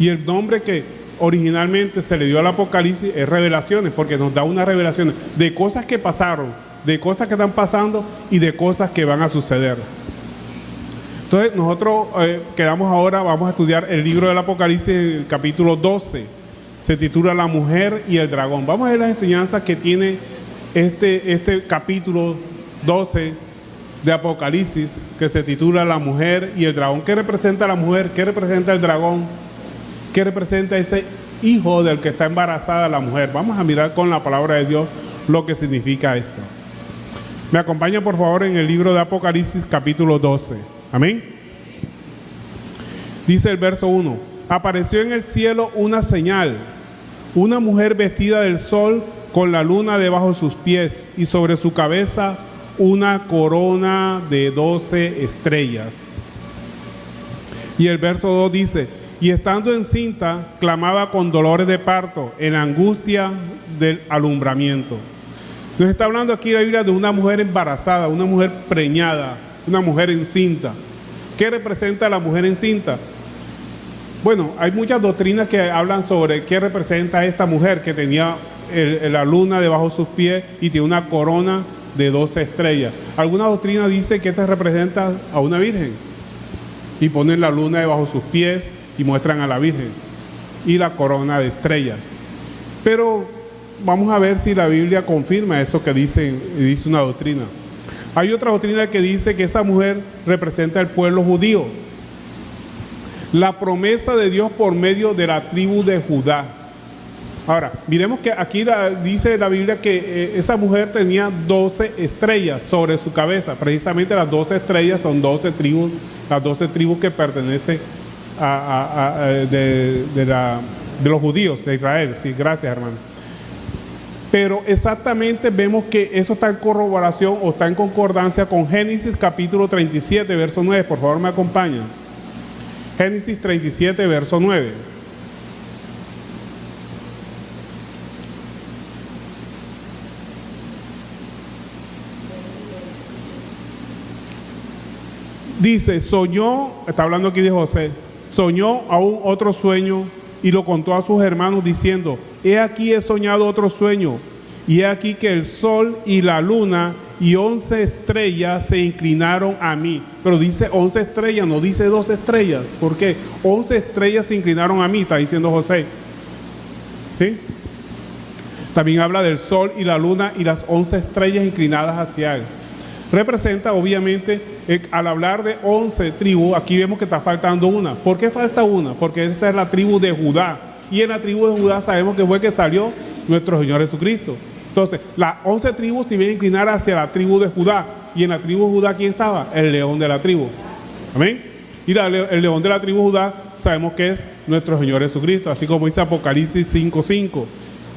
Y el nombre que originalmente se le dio al Apocalipsis es revelaciones, porque nos da unas revelaciones de cosas que pasaron, de cosas que están pasando y de cosas que van a suceder. Entonces nosotros quedamos ahora, vamos a estudiar el libro del Apocalipsis, el capítulo 12. Se titula La mujer y el dragón. Vamos a ver las enseñanzas que tiene este capítulo 12 de Apocalipsis, que se titula La mujer y el dragón. ¿Qué representa la mujer? ¿Qué representa el dragón? ¿Qué representa ese hijo del que está embarazada la mujer? Vamos a mirar con la palabra de Dios lo que significa esto. Me acompaña por favor en el libro de Apocalipsis capítulo 12. Amén. Dice el verso 1: apareció en el cielo una señal, una mujer vestida del sol con la luna debajo de sus pies y sobre su cabeza una corona de 12 estrellas. Y el verso 2 dice: y estando encinta, clamaba con dolores de parto, en angustia del alumbramiento. Nos está hablando aquí la Biblia de una mujer embarazada, una mujer preñada, una mujer encinta. ¿Qué representa la mujer encinta? Bueno, hay muchas doctrinas que hablan sobre qué representa esta mujer que tenía la luna debajo de sus pies y tiene una corona de 12 estrellas. Alguna doctrina dice que esta representa a una virgen y ponen la luna debajo de sus pies y muestran a la Virgen y la corona de estrellas. Pero vamos a ver si la Biblia confirma eso que dice una doctrina. Hay otra doctrina que dice que esa mujer representa al pueblo judío, la promesa de Dios por medio de la tribu de Judá. Ahora, miremos que aquí dice la Biblia que esa mujer tenía 12 estrellas sobre su cabeza. Precisamente las 12 estrellas son 12 tribus, las 12 tribus que pertenecen de los judíos de Israel. Sí, gracias, hermano. Pero exactamente vemos que eso está en corroboración o está en concordancia con Génesis capítulo 37, verso 9. Por favor, me acompañan. Génesis 37, verso 9. Dice, soñó, está hablando aquí de José, soñó aún otro sueño y lo contó a sus hermanos diciendo: he aquí he soñado otro sueño, y he aquí que el sol y la luna y 11 estrellas se inclinaron a mí. Pero dice 11 estrellas, no dice 12 estrellas. ¿Por qué? 11 estrellas se inclinaron a mí, está diciendo José. ¿Sí? También habla del sol y la luna y las 11 estrellas inclinadas hacia él. Representa, obviamente, al hablar de 11 tribus, aquí vemos que está faltando una. ¿Por qué falta una? Porque esa es la tribu de Judá. Y en la tribu de Judá sabemos que fue que salió nuestro Señor Jesucristo. Entonces, las 11 tribus se iban a inclinar hacia la tribu de Judá. Y en la tribu de Judá, ¿quién estaba? El león de la tribu. Amén. Y el león de la tribu de Judá sabemos que es nuestro Señor Jesucristo. Así como dice Apocalipsis 5:5.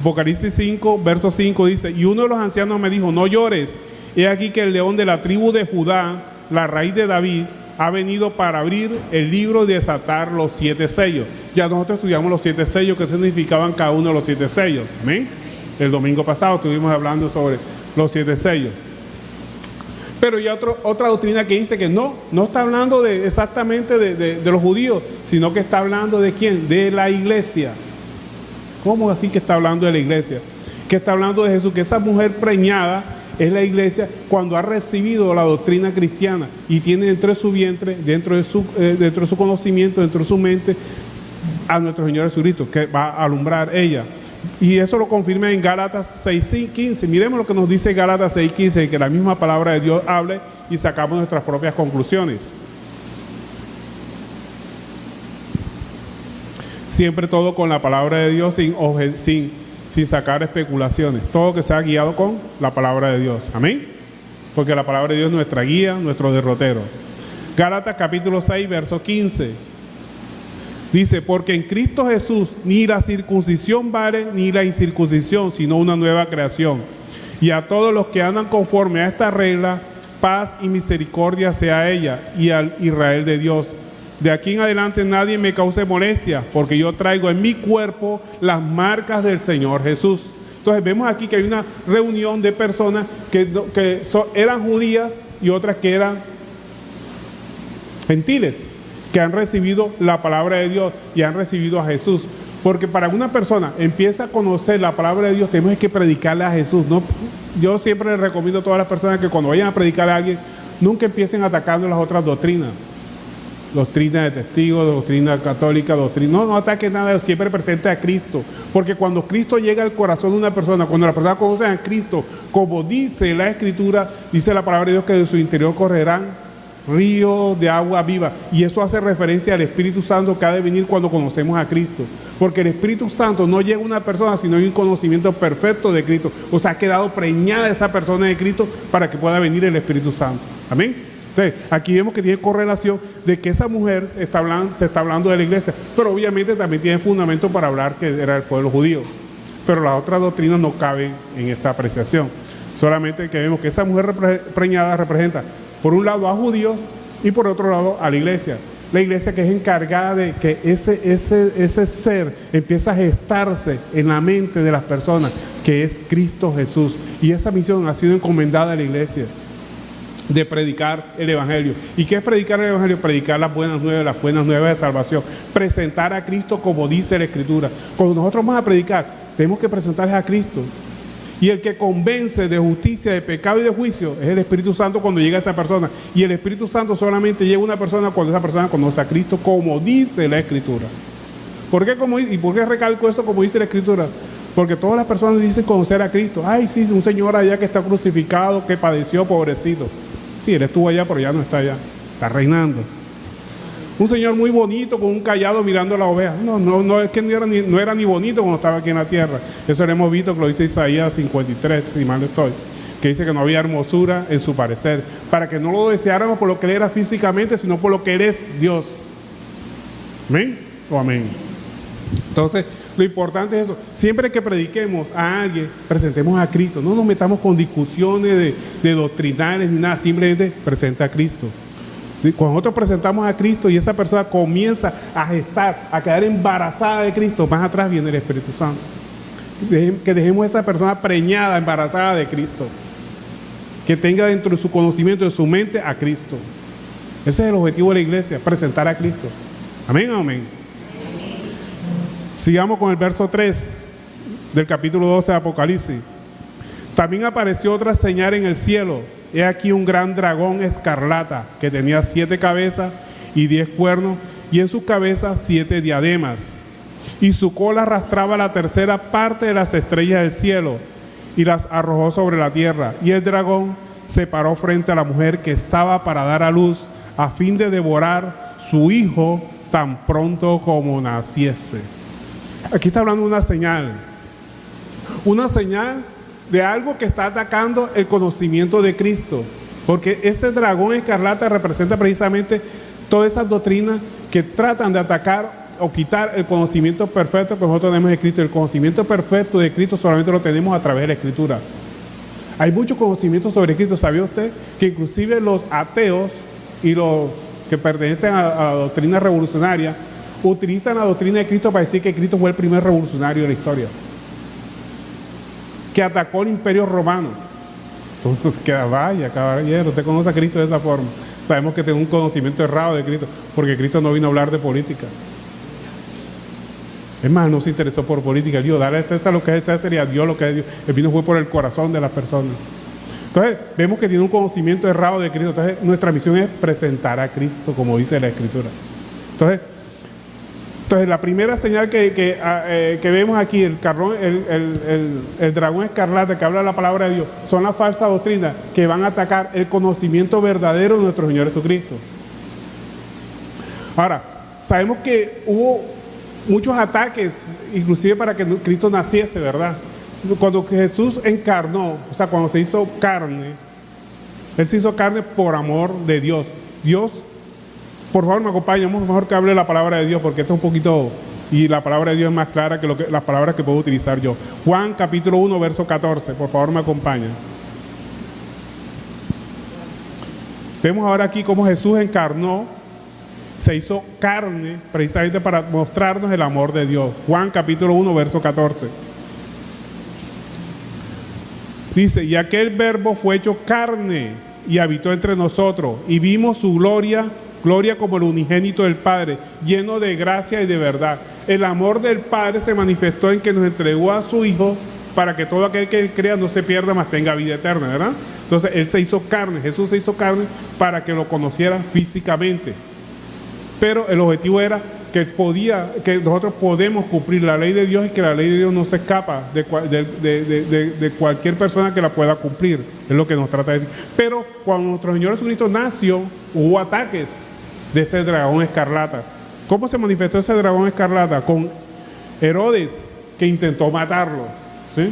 Apocalipsis 5, verso 5 dice: y uno de los ancianos me dijo: no llores. He aquí que el león de la tribu de Judá, la raíz de David, ha venido para abrir el libro y desatar los 7 sellos. Ya nosotros estudiamos los 7 sellos, que significaban cada uno de los 7 sellos. ¿Amén? El domingo pasado estuvimos hablando sobre los 7 sellos. Pero hay otra doctrina que dice que no está hablando exactamente de los judíos, sino que está hablando de ¿quién? De la iglesia. ¿Cómo así que está hablando de la iglesia? Que está hablando de Jesús, que esa mujer preñada es la iglesia cuando ha recibido la doctrina cristiana y tiene dentro de su vientre, dentro de su conocimiento, dentro de su mente, a nuestro Señor Jesucristo, que va a alumbrar ella. Y eso lo confirma en Gálatas 6:15. Miremos lo que nos dice Gálatas 6:15, que la misma palabra de Dios hable y sacamos nuestras propias conclusiones. Siempre todo con la palabra de Dios, sin sacar especulaciones, todo que sea guiado con la palabra de Dios. Amén. Porque la palabra de Dios es nuestra guía, nuestro derrotero. Gálatas capítulo 6, verso 15. Dice: porque en Cristo Jesús ni la circuncisión vale ni la incircuncisión, sino una nueva creación. Y a todos los que andan conforme a esta regla, paz y misericordia sea a ella y al Israel de Dios. De aquí en adelante nadie me cause molestia, porque yo traigo en mi cuerpo las marcas del Señor Jesús. Entonces vemos aquí que hay una reunión de personas que eran judías y otras que eran gentiles, que han recibido la palabra de Dios y han recibido a Jesús. Porque para una persona empieza a conocer la palabra de Dios, tenemos que predicarle a Jesús, ¿no? Yo siempre les recomiendo a todas las personas que cuando vayan a predicarle a alguien, nunca empiecen atacando las otras doctrinas. Doctrina de testigos, doctrina católica, no ataquen nada, siempre presente a Cristo. Porque cuando Cristo llega al corazón de una persona, cuando la persona conoce a Cristo, como dice la Escritura, dice la palabra de Dios que de su interior correrán ríos de agua viva. Y eso hace referencia al Espíritu Santo que ha de venir cuando conocemos a Cristo. Porque el Espíritu Santo no llega a una persona si no hay un conocimiento perfecto de Cristo. O sea, ha quedado preñada esa persona de Cristo para que pueda venir el Espíritu Santo. Amén. Entonces, aquí vemos que tiene correlación de que esa mujer se está hablando de la iglesia, pero obviamente también tiene fundamento para hablar que era el pueblo judío. Pero las otras doctrinas no caben en esta apreciación. Solamente que vemos que esa mujer preñada representa, por un lado, a judíos y por otro lado, a la iglesia. La iglesia que es encargada de que ese ser empieza a gestarse en la mente de las personas, que es Cristo Jesús. Y esa misión ha sido encomendada a la iglesia, de predicar el Evangelio. ¿Y qué es predicar el Evangelio? Predicar las buenas nuevas de salvación, presentar a Cristo como dice la Escritura. Cuando nosotros vamos a predicar, tenemos que presentarles a Cristo. Y el que convence de justicia, de pecado y de juicio es el Espíritu Santo cuando llega a esa persona. Y el Espíritu Santo solamente llega a una persona cuando esa persona conoce a Cristo como dice la Escritura. ¿Por qué, ¿Y por qué recalco eso como dice la Escritura? Porque todas las personas dicen conocer a Cristo. Ay, sí, un señor allá que está crucificado, que padeció, pobrecito. Sí, él estuvo allá, pero ya no está allá. Está reinando. Un señor muy bonito con un cayado mirando a la oveja. No, es que no era ni bonito cuando estaba aquí en la tierra. Eso lo hemos visto, que lo dice Isaías 53, si mal no estoy. Que dice que no había hermosura en su parecer. Para que no lo deseáramos por lo que él era físicamente, sino por lo que él es Dios. ¿Amén? ¿O amén? Entonces, lo importante es eso. Siempre que prediquemos a alguien, presentemos a Cristo. No nos metamos con discusiones de doctrinales ni nada. Simplemente presenta a Cristo. Cuando nosotros presentamos a Cristo y esa persona comienza a gestar, a quedar embarazada de Cristo, más atrás viene el Espíritu Santo. Que dejemos a esa persona preñada, embarazada de Cristo. Que tenga dentro de su conocimiento, de su mente, a Cristo. Ese es el objetivo de la iglesia, presentar a Cristo. Amén, amén. Sigamos con el verso 3 del capítulo 12 de Apocalipsis. También apareció otra señal en el cielo. He aquí un gran dragón escarlata que tenía 7 cabezas y 10 cuernos, y en sus cabezas 7 diademas. Y su cola arrastraba la tercera parte de las estrellas del cielo y las arrojó sobre la tierra. Y el dragón se paró frente a la mujer que estaba para dar a luz, a fin de devorar su hijo tan pronto como naciese. Aquí está hablando de una señal. Una señal de algo que está atacando el conocimiento de Cristo. Porque ese dragón escarlata representa precisamente todas esas doctrinas que tratan de atacar o quitar el conocimiento perfecto que nosotros tenemos de Cristo. El conocimiento perfecto de Cristo solamente lo tenemos a través de la Escritura. Hay mucho conocimiento sobre Cristo. ¿Sabía usted que inclusive los ateos y los que pertenecen a la doctrina revolucionaria utilizan la doctrina de Cristo para decir que Cristo fue el primer revolucionario de la historia, que atacó el imperio romano? Entonces, que vaya, caballero, usted conoce a Cristo de esa forma. Sabemos que tiene un conocimiento errado de Cristo, porque Cristo no vino a hablar de política. Es más, no se interesó por política. Dios, dale al César lo que es el César y a Dios lo que es Dios. Él vino fue por el corazón de las personas. Entonces, vemos que tiene un conocimiento errado de Cristo. Entonces, nuestra misión es presentar a Cristo, como dice la Escritura. Entonces la primera señal que vemos aquí, el dragón escarlata que habla la palabra de Dios, son las falsas doctrinas que van a atacar el conocimiento verdadero de nuestro Señor Jesucristo. Ahora, sabemos que hubo muchos ataques, inclusive para que Cristo naciese, ¿verdad? Cuando Jesús encarnó, o sea, cuando se hizo carne, Él se hizo carne por amor de Dios. Dios, por favor, me acompañamos, mejor que hable la palabra de Dios, porque esto es un poquito, y la palabra de Dios es más clara que las palabras que puedo utilizar yo. Juan capítulo 1, verso 14, por favor me acompaña. Vemos ahora aquí cómo Jesús encarnó, se hizo carne, precisamente para mostrarnos el amor de Dios. Juan capítulo 1, verso 14. Dice, y aquel verbo fue hecho carne y habitó entre nosotros, y vimos su gloria, gloria como el unigénito del Padre, lleno de gracia y de verdad. El amor del Padre se manifestó en que nos entregó a su Hijo para que todo aquel que Él crea no se pierda, mas tenga vida eterna, ¿verdad? Entonces Él se hizo carne, Jesús se hizo carne para que lo conocieran físicamente. Pero el objetivo era que nosotros podemos cumplir la ley de Dios y que la ley de Dios no se escapa de cualquier persona que la pueda cumplir. Es lo que nos trata de decir. Pero cuando nuestro Señor Jesucristo nació, hubo ataques de ese dragón escarlata. ¿Cómo se manifestó ese dragón escarlata? Con Herodes, que intentó matarlo. ¿Sí?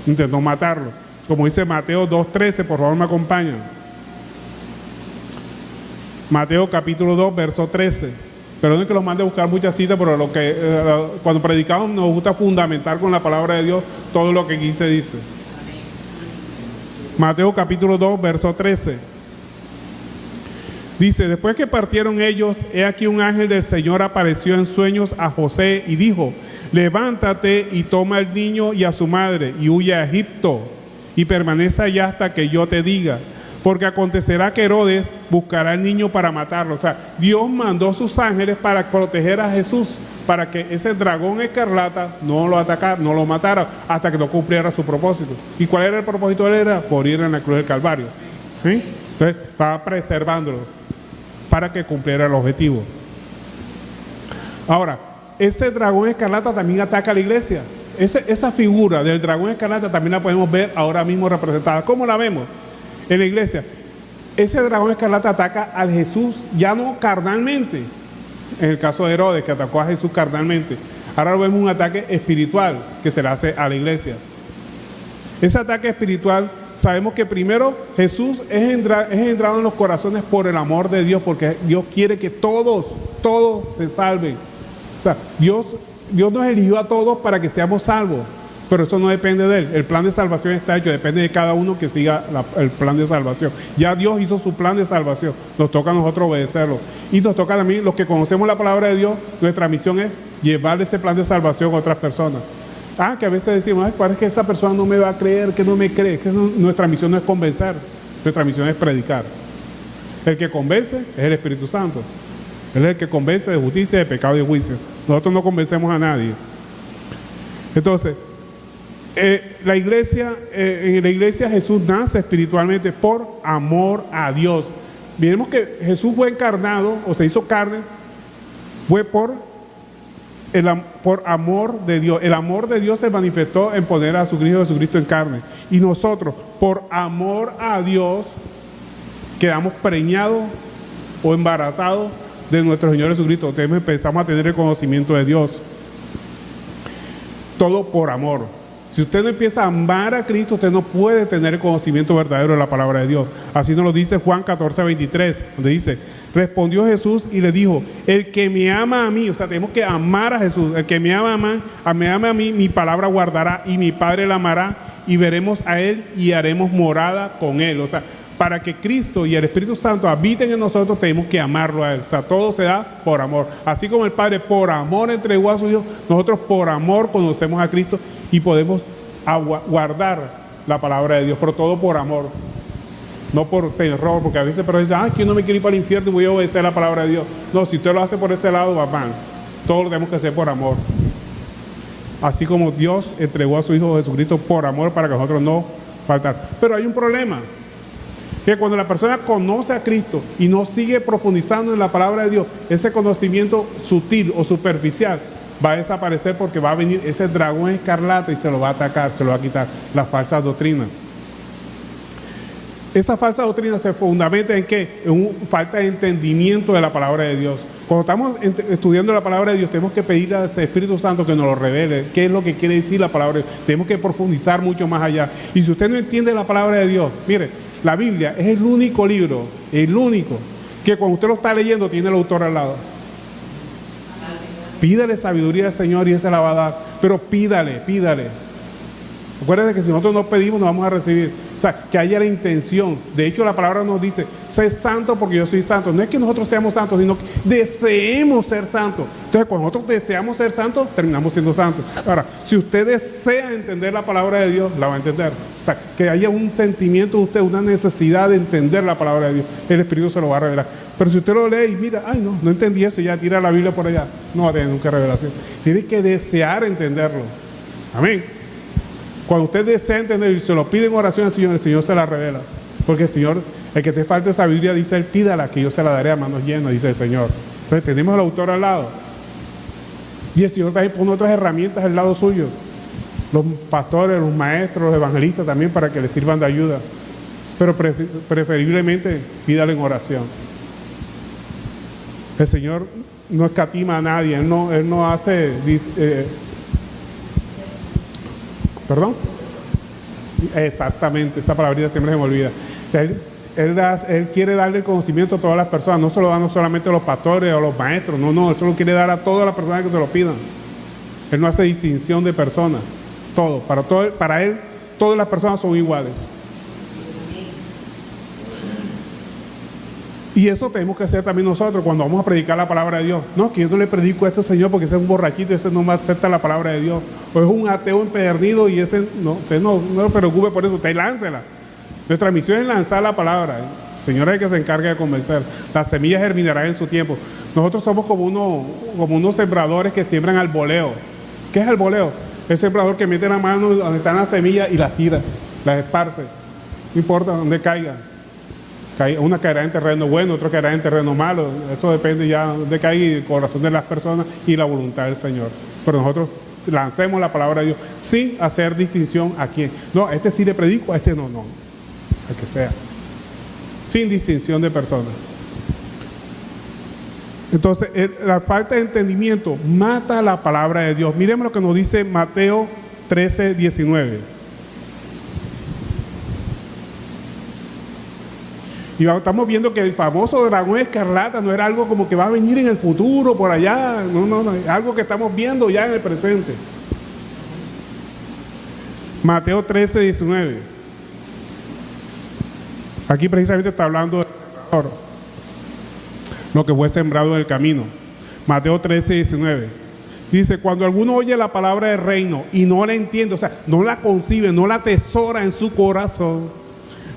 Intentó matarlo. Como dice Mateo 2:13, por favor me acompañan. Mateo capítulo 2, verso 13. Perdón que los mande a buscar muchas citas, pero cuando predicamos nos gusta fundamentar con la palabra de Dios todo lo que aquí se dice. Mateo capítulo 2, verso 13. Dice, después que partieron ellos, he aquí un ángel del Señor apareció en sueños a José y dijo, levántate y toma al niño y a su madre y huye a Egipto y permanece allá hasta que yo te diga. Porque acontecerá que Herodes buscará al niño para matarlo. O sea, Dios mandó sus ángeles para proteger a Jesús, para que ese dragón escarlata no lo atacara, no lo matara, hasta que no cumpliera su propósito. ¿Y cuál era el propósito de él? Era morir en la cruz del Calvario. ¿Sí? Entonces, estaba preservándolo para que cumpliera el objetivo. Ahora, ese dragón escarlata también ataca a la iglesia. Esa figura del dragón escarlata también la podemos ver ahora mismo representada. ¿Cómo la vemos? En la iglesia, ese dragón escarlata ataca al Jesús ya no carnalmente, en el caso de Herodes que atacó a Jesús carnalmente. Ahora vemos un ataque espiritual que se le hace a la iglesia. Ese ataque espiritual, sabemos que primero Jesús es entrado en los corazones por el amor de Dios, porque Dios quiere que todos se salven. O sea, Dios nos eligió a todos para que seamos salvos. Pero eso no depende de Él. El plan de salvación está hecho, depende de cada uno que siga el plan de salvación. Ya Dios hizo su plan de salvación, nos toca a nosotros obedecerlo. Y nos toca también, los que conocemos la palabra de Dios, nuestra misión es llevar ese plan de salvación a otras personas. Que a veces decimos, parece que esa persona no me va a creer, que no me cree, nuestra misión no es convencer, nuestra misión es predicar. El que convence es el Espíritu Santo. Él es el que convence de justicia, de pecado y de juicio. Nosotros no convencemos a nadie. Entonces, en la iglesia Jesús nace espiritualmente por amor a Dios. Miremos que Jesús fue encarnado o se hizo carne, fue por amor de Dios. El amor de Dios se manifestó en poner a su Hijo Jesucristo en carne. Y nosotros, por amor a Dios, quedamos preñados o embarazados de nuestro Señor Jesucristo. Entonces empezamos a tener el conocimiento de Dios. Todo por amor. Si usted no empieza a amar a Cristo, usted no puede tener el conocimiento verdadero de la palabra de Dios. Así nos lo dice Juan 14:23, donde dice, respondió Jesús y le dijo, el que me ama a mí, o sea, tenemos que amar a Jesús, el que me ama a mí, mi palabra guardará y mi Padre la amará y veremos a Él y haremos morada con Él. O sea, para que Cristo y el Espíritu Santo habiten en nosotros, tenemos que amarlo a Él. O sea, todo se da por amor. Así como el Padre por amor entregó a su Hijo, nosotros por amor conocemos a Cristo y podemos guardar la palabra de Dios, pero todo por amor. No por terror, porque a veces personas dicen, que yo no me quiero ir para el infierno y voy a obedecer la palabra de Dios. No, si usted lo hace por este lado, va mal. Todo lo tenemos que hacer por amor. Así como Dios entregó a su Hijo Jesucristo por amor para que nosotros no faltar. Pero hay un problema. Que cuando la persona conoce a Cristo y no sigue profundizando en la palabra de Dios, ese conocimiento sutil o superficial va a desaparecer, porque va a venir ese dragón escarlata y se lo va a atacar, se lo va a quitar, las falsas doctrinas. Esa falsa doctrina se fundamenta en ¿qué? En falta de entendimiento de la palabra de Dios. Cuando estamos estudiando la palabra de Dios, tenemos que pedir al Espíritu Santo que nos lo revele, qué es lo que quiere decir la palabra de Dios. Tenemos que profundizar mucho más allá. Y si usted no entiende la palabra de Dios, mire, la Biblia es el único libro, el único, que cuando usted lo está leyendo tiene el autor al lado. Pídale sabiduría al Señor y Él se la va a dar, pero pídale. Acuérdense que si nosotros no pedimos, no vamos a recibir. O sea, que haya la intención. De hecho, la palabra nos dice, sé santo porque yo soy santo. No es que nosotros seamos santos, sino que deseemos ser santos. Entonces, cuando nosotros deseamos ser santos, terminamos siendo santos. Ahora, si usted desea entender la palabra de Dios, la va a entender. O sea, que haya un sentimiento de usted, una necesidad de entender la palabra de Dios. El Espíritu se lo va a revelar. Pero si usted lo lee y mira, ay no entendí eso, ya tira la Biblia por allá. No va a tener nunca revelación. Tiene que desear entenderlo. Amén. Cuando usted desea entender y se lo pide en oración al Señor, el Señor se la revela. Porque el Señor, el que te falte sabiduría, dice él, pídala que yo se la daré a manos llenas, dice el Señor. Entonces tenemos al autor al lado. Y el Señor también pone otras herramientas al lado suyo. Los pastores, los maestros, los evangelistas también para que le sirvan de ayuda. Pero preferiblemente pídale en oración. El Señor no escatima a nadie, Él no hace... ¿Perdón? Exactamente, esa palabrita siempre se me olvida. Él quiere darle el conocimiento a todas las personas, no se lo dan solamente a los pastores o a los maestros, no, Él solo quiere dar a todas las personas que se lo pidan. Él no hace distinción de personas, para Él, todas las personas son iguales. Y eso tenemos que hacer también nosotros cuando vamos a predicar la palabra de Dios. No, que yo no le predico a este señor porque ese es un borrachito y ese no me acepta la palabra de Dios. O es un ateo empedernido y ese no, usted no se preocupe por eso, usted láncela. Nuestra misión es lanzar la palabra. El Señor es el que se encarga de convencer. Las semillas germinarán en su tiempo. Nosotros somos como unos sembradores que siembran al voleo. ¿Qué es el voleo? El sembrador que mete la mano donde están las semillas y las tira, las esparce. No importa dónde caigan. Una caerá en terreno bueno, otra caerá en terreno malo. Eso depende ya de caiga el corazón de las personas y la voluntad del Señor. Pero nosotros lancemos la palabra de Dios sin hacer distinción a quién. No, a este sí le predico, a este no. Al que sea. Sin distinción de personas. Entonces, la falta de entendimiento mata la palabra de Dios. Miremos lo que nos dice Mateo 13, 19. Y estamos viendo que el famoso dragón escarlata no era algo como que va a venir en el futuro, por allá. No, es algo que estamos viendo ya en el presente. Mateo 13, 19. Aquí precisamente está hablando del sembrador, lo que fue sembrado en el camino. Mateo 13, 19. Dice, cuando alguno oye la palabra del reino y no la entiende, o sea, no la concibe, no la atesora en su corazón,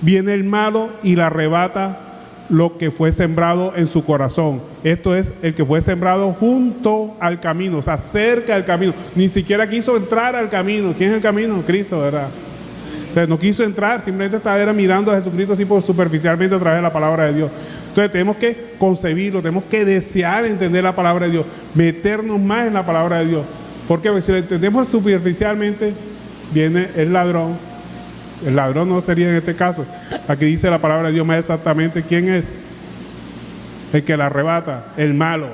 viene el malo y le arrebata lo que fue sembrado en su corazón. Esto es el que fue sembrado junto al camino, o sea, cerca del camino. Ni siquiera quiso entrar al camino. ¿Quién es el camino? Cristo, ¿verdad? Entonces no quiso entrar, simplemente estaba mirando a Jesucristo así superficialmente a través de la palabra de Dios. Entonces tenemos que concebirlo, tenemos que desear entender la palabra de Dios, meternos más en la palabra de Dios. Porque si lo entendemos superficialmente, viene el ladrón. El ladrón no sería en este caso. Aquí dice la palabra de Dios más exactamente quién es. El que la arrebata, el malo.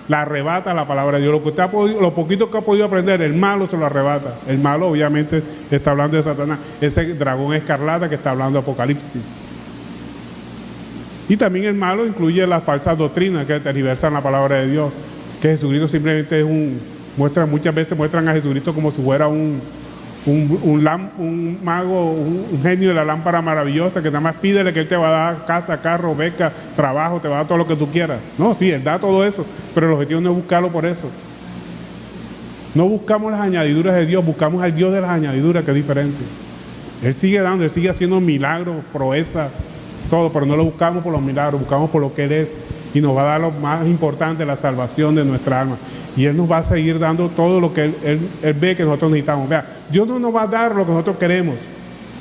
La arrebata la palabra de Dios. Lo poquito que ha podido aprender, el malo se lo arrebata. El malo obviamente está hablando de Satanás. Ese dragón escarlata que está hablando de Apocalipsis. Y también el malo incluye las falsas doctrinas que tergiversan la palabra de Dios. Que Jesucristo simplemente es muchas veces muestran a Jesucristo como si fuera un mago, un genio de la lámpara maravillosa que nada más pídele que él te va a dar casa, carro, beca, trabajo, te va a dar todo lo que tú quieras. No, sí, él da todo eso, pero el objetivo no es buscarlo por eso. No buscamos las añadiduras de Dios, buscamos al Dios de las añadiduras, que es diferente. Él sigue dando, él sigue haciendo milagros, proezas, todo, pero no lo buscamos por los milagros, buscamos por lo que Él es y nos va a dar lo más importante, la salvación de nuestra alma. Y Él nos va a seguir dando todo lo que Él ve que nosotros necesitamos. Vea, Dios no nos va a dar lo que nosotros queremos.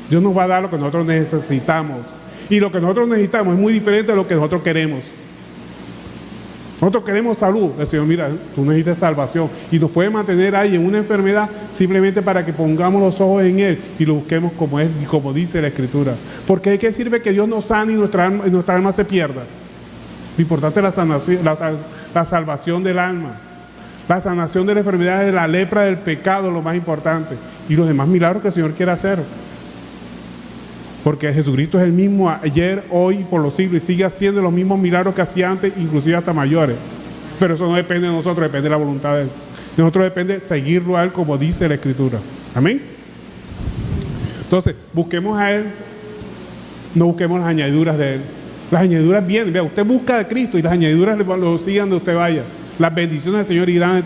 Dios nos va a dar lo que nosotros necesitamos. Y lo que nosotros necesitamos es muy diferente de lo que nosotros queremos. Nosotros queremos salud. El Señor, mira, tú necesitas salvación. Y nos puede mantener ahí en una enfermedad simplemente para que pongamos los ojos en Él y lo busquemos como Él y como dice la Escritura. Porque ¿de qué sirve que Dios nos sane y nuestra alma se pierda? Lo importante es la salvación del alma. La sanación de la enfermedad, de la lepra, del pecado, lo más importante. Y los demás milagros que el Señor quiere hacer. Porque Jesucristo es el mismo ayer, hoy y por los siglos. Y sigue haciendo los mismos milagros que hacía antes, inclusive hasta mayores. Pero eso no depende de nosotros, depende de la voluntad de Él. De nosotros depende seguirlo a Él como dice la Escritura. Amén. Entonces, busquemos a Él, no busquemos las añadiduras de Él. Las añadiduras vienen, vea, usted busca a Cristo y las añadiduras lo sigan donde usted vaya. Las bendiciones del Señor irán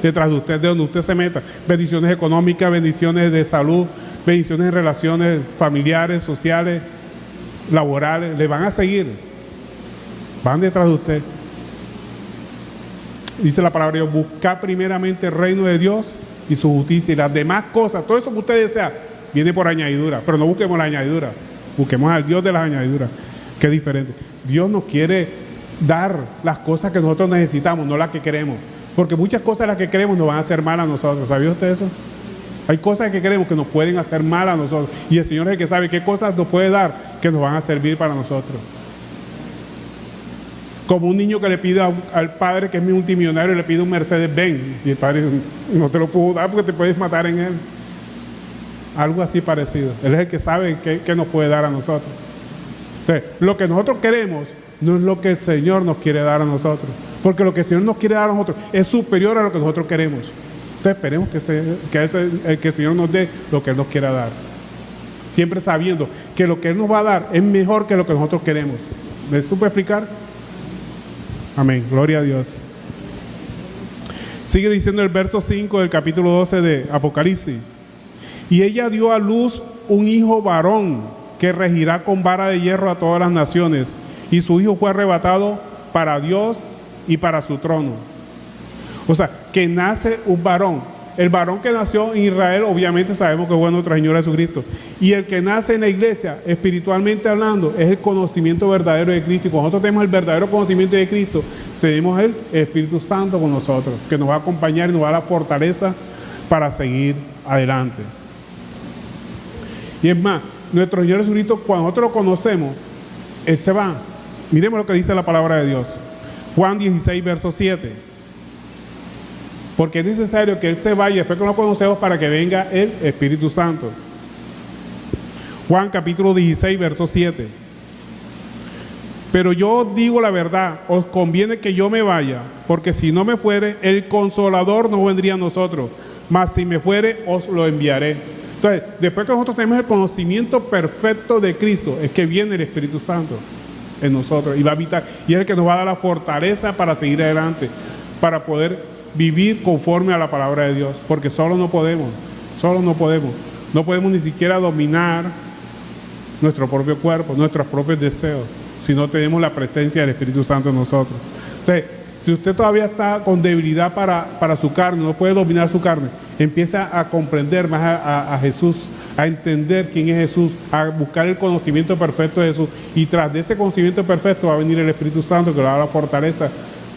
detrás de usted, de donde usted se meta. Bendiciones económicas, bendiciones de salud, bendiciones en relaciones familiares, sociales, laborales, le van a seguir. Van detrás de usted. Dice la palabra de Dios, buscar primeramente el reino de Dios y su justicia y las demás cosas, todo eso que usted desea, viene por añadidura, pero no busquemos la añadidura, busquemos al Dios de las añadiduras, que es diferente. Dios nos quiere dar las cosas que nosotros necesitamos, no las que queremos, porque muchas cosas las que queremos nos van a hacer mal a nosotros. ¿Sabía usted eso? Hay cosas que queremos que nos pueden hacer mal a nosotros, y el Señor es el que sabe qué cosas nos puede dar que nos van a servir para nosotros. Como un niño que le pide al padre, que es multimillonario, le pide un Mercedes-Benz, y el padre dice, no te lo puedo dar porque te puedes matar en él. Algo así parecido. Él es el que sabe qué nos puede dar a nosotros. Entonces, lo que nosotros queremos no es lo que el Señor nos quiere dar a nosotros, porque lo que el Señor nos quiere dar a nosotros es superior a lo que nosotros queremos. Entonces esperemos que el Señor nos dé lo que Él nos quiera dar, siempre sabiendo que lo que Él nos va a dar es mejor que lo que nosotros queremos. ¿Me supo explicar? Amén, gloria a Dios. Sigue diciendo el verso 5 del capítulo 12 de Apocalipsis. Y ella dio a luz un hijo varón que regirá con vara de hierro a todas las naciones, y su hijo fue arrebatado para Dios y para su trono. O sea, que nace un varón. El varón que nació en Israel, obviamente sabemos que fue nuestro Señor Jesucristo. Y el que nace en la iglesia, espiritualmente hablando, es el conocimiento verdadero de Cristo. Y cuando nosotros tenemos el verdadero conocimiento de Cristo, tenemos el Espíritu Santo con nosotros, que nos va a acompañar y nos va a dar la fortaleza para seguir adelante. Y es más, nuestro Señor Jesucristo, cuando nosotros lo conocemos, Él se va. Miremos lo que dice la palabra de Dios. Juan 16, verso 7. Porque es necesario que Él se vaya después que lo conocemos para que venga el Espíritu Santo. Juan capítulo 16, verso 7. Pero yo digo la verdad, os conviene que yo me vaya, porque si no me fuere, el Consolador no vendría a nosotros, mas si me fuere, os lo enviaré. Entonces, después que nosotros tenemos el conocimiento perfecto de Cristo, es que viene el Espíritu Santo en nosotros y va a habitar, y es el que nos va a dar la fortaleza para seguir adelante, para poder vivir conforme a la palabra de Dios, porque solo no podemos, no podemos ni siquiera dominar nuestro propio cuerpo, nuestros propios deseos, si no tenemos la presencia del Espíritu Santo en nosotros. Entonces, si usted todavía está con debilidad para su carne, no puede dominar su carne, empieza a comprender más a Jesús, a entender quién es Jesús, a buscar el conocimiento perfecto de Jesús, y tras de ese conocimiento perfecto va a venir el Espíritu Santo que le da la fortaleza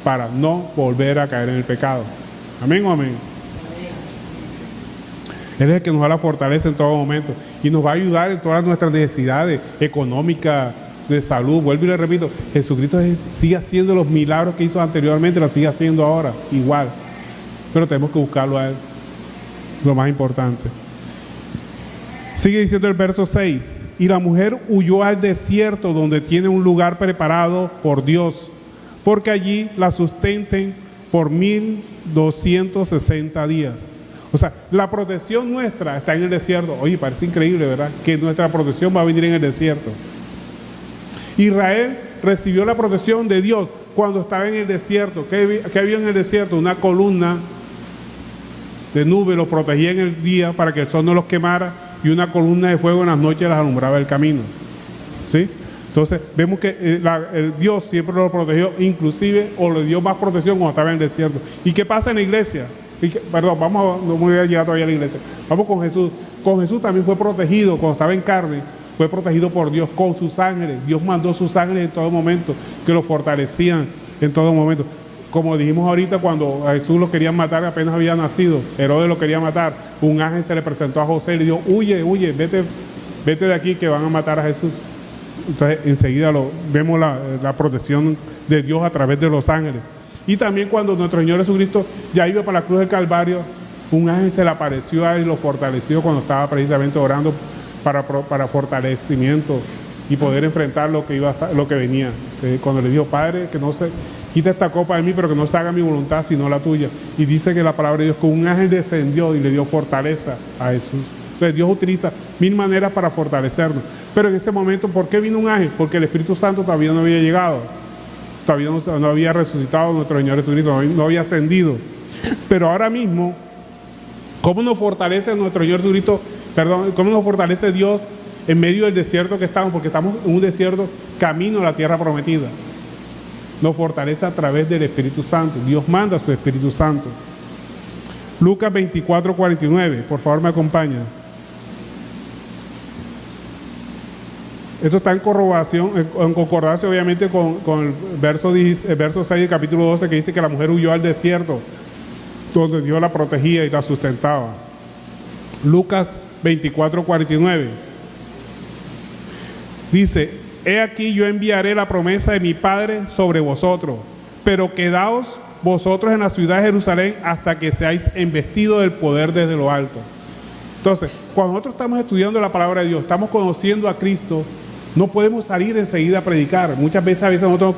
para no volver a caer en el pecado. Amén o amén. Él es el que nos da la fortaleza en todo momento y nos va a ayudar en todas nuestras necesidades económicas, de salud. Vuelvo y le repito, Jesucristo sigue haciendo los milagros que hizo anteriormente, los sigue haciendo ahora, igual. Pero tenemos que buscarlo a Él, lo más importante. Sigue diciendo el verso 6. Y la mujer huyó al desierto, donde tiene un lugar preparado por Dios, porque allí la sustenten por 1260 días. O sea, la protección nuestra está en el desierto. Oye, parece increíble, ¿verdad? Que nuestra protección va a venir en el desierto. Israel recibió la protección de Dios cuando estaba en el desierto. ¿Qué había en el desierto? Una columna de nube los protegía en el día para que el sol no los quemara, y una columna de fuego en las noches las alumbraba el camino. ¿Sí? Entonces vemos que el Dios siempre lo protegió, inclusive, o le dio más protección cuando estaba en el desierto. ¿Y qué pasa en la iglesia? No voy a llegar todavía a la iglesia. Vamos con Jesús. Con Jesús también fue protegido cuando estaba en carne, fue protegido por Dios con sus ángeles. Dios mandó sus ángeles en todo momento, que lo fortalecían en todo momento. Como dijimos ahorita, cuando a Jesús lo querían matar, apenas había nacido, Herodes lo quería matar, un ángel se le presentó a José y le dijo, huye, vete de aquí que van a matar a Jesús. Entonces enseguida vemos la protección de Dios a través de los ángeles. Y también cuando nuestro Señor Jesucristo ya iba para la cruz del Calvario, un ángel se le apareció a él y lo fortaleció cuando estaba precisamente orando para fortalecimiento y poder enfrentar lo que venía. Cuando le dijo, Padre, que no se quita esta copa de mí, pero que no se haga mi voluntad sino la tuya. Y dice que la palabra de Dios, que un ángel descendió y le dio fortaleza a Jesús Entonces Dios utiliza 1000 maneras para fortalecernos. Pero en ese momento, ¿por qué vino un ángel? Porque el Espíritu Santo todavía no había llegado. Todavía no había resucitado nuestro Señor Jesucristo, no había ascendido. Pero ahora mismo, ¿cómo nos fortalece nuestro Señor Jesucristo? Perdón, ¿cómo nos fortalece Dios en medio del desierto que estamos? Porque estamos en un desierto camino a la tierra prometida. Nos fortalece a través del Espíritu Santo. Dios manda a su Espíritu Santo. Lucas 24:49, por favor me acompaña. Esto está en corroboración, en concordancia obviamente con el verso 6 del capítulo 12, que dice que la mujer huyó al desierto, donde Dios la protegía y la sustentaba. Lucas 24:49 dice: he aquí yo enviaré la promesa de mi Padre sobre vosotros, pero quedaos vosotros en la ciudad de Jerusalén hasta que seáis investidos del poder desde lo alto. Entonces, cuando nosotros estamos estudiando la palabra de Dios, estamos conociendo a Cristo, no podemos salir enseguida a predicar. Muchas veces nosotros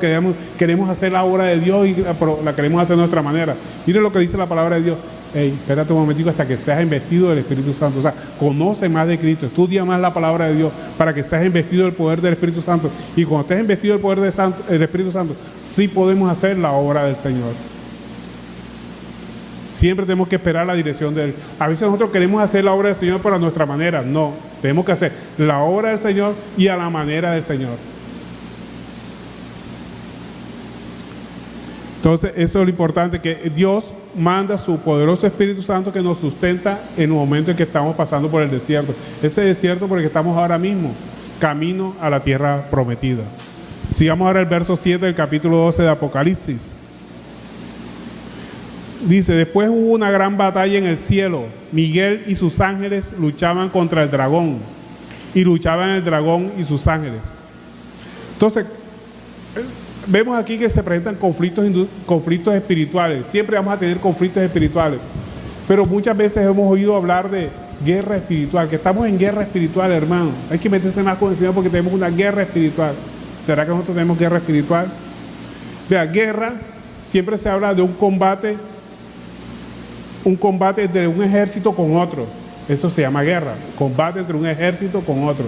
queremos hacer la obra de Dios y la queremos hacer de nuestra manera. Mire lo que dice la palabra de Dios: hey, espérate un momentico hasta que seas investido del Espíritu Santo. O sea, conoce más de Cristo, estudia más la palabra de Dios para que seas investido del poder del Espíritu Santo. Y cuando estés investido del poder del Espíritu Santo, sí podemos hacer la obra del Señor. Siempre tenemos que esperar la dirección de Él. A veces nosotros queremos hacer la obra del Señor pero a nuestra manera. No, tenemos que hacer la obra del Señor y a la manera del Señor. Entonces, eso es lo importante, que Dios manda su poderoso Espíritu Santo que nos sustenta en el momento en que estamos pasando por el desierto. Ese desierto por el que estamos ahora mismo, camino a la tierra prometida. Sigamos ahora el verso 7 del capítulo 12 de Apocalipsis. Dice: después hubo una gran batalla en el cielo. Miguel y sus ángeles luchaban contra el dragón, y luchaban el dragón y sus ángeles. Entonces, vemos aquí que se presentan conflictos espirituales. Siempre vamos a tener conflictos espirituales, pero muchas veces hemos oído hablar de guerra espiritual, que estamos en guerra espiritual, hermano. Hay que meterse más con el Señor porque tenemos una guerra espiritual. ¿Será que nosotros tenemos guerra espiritual? Vea, guerra, siempre se habla de un combate entre un ejército con otro. Eso se llama guerra, combate entre un ejército con otro.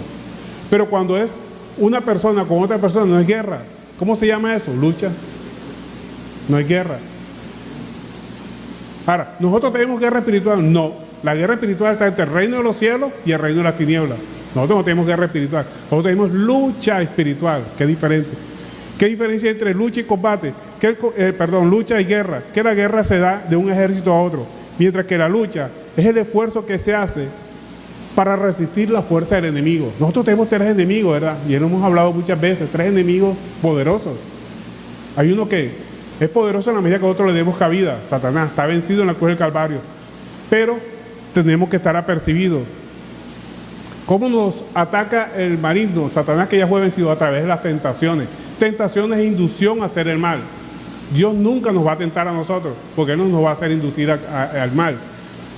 Pero cuando es una persona con otra persona, no es guerra. ¿Cómo se llama eso? Lucha. No es guerra. Ahora, ¿nosotros tenemos guerra espiritual? No. La guerra espiritual está entre el reino de los cielos y el reino de las tinieblas. Nosotros no tenemos guerra espiritual. Nosotros tenemos lucha espiritual, que es diferente. ¿Qué diferencia hay entre lucha y combate? Lucha y guerra. Que la guerra se da de un ejército a otro, mientras que la lucha es el esfuerzo que se hace para resistir la fuerza del enemigo. Nosotros tenemos 3 enemigos, ¿verdad? Y lo hemos hablado muchas veces, 3 enemigos poderosos. Hay uno que es poderoso en la medida que nosotros le demos cabida. Satanás está vencido en la cruz del Calvario, pero tenemos que estar apercibidos. ¿Cómo nos ataca el maligno? Satanás, que ya fue vencido, a través de las tentaciones. Tentaciones e inducción a hacer el mal. Dios nunca nos va a tentar a nosotros, porque Él no nos va a hacer inducir al mal.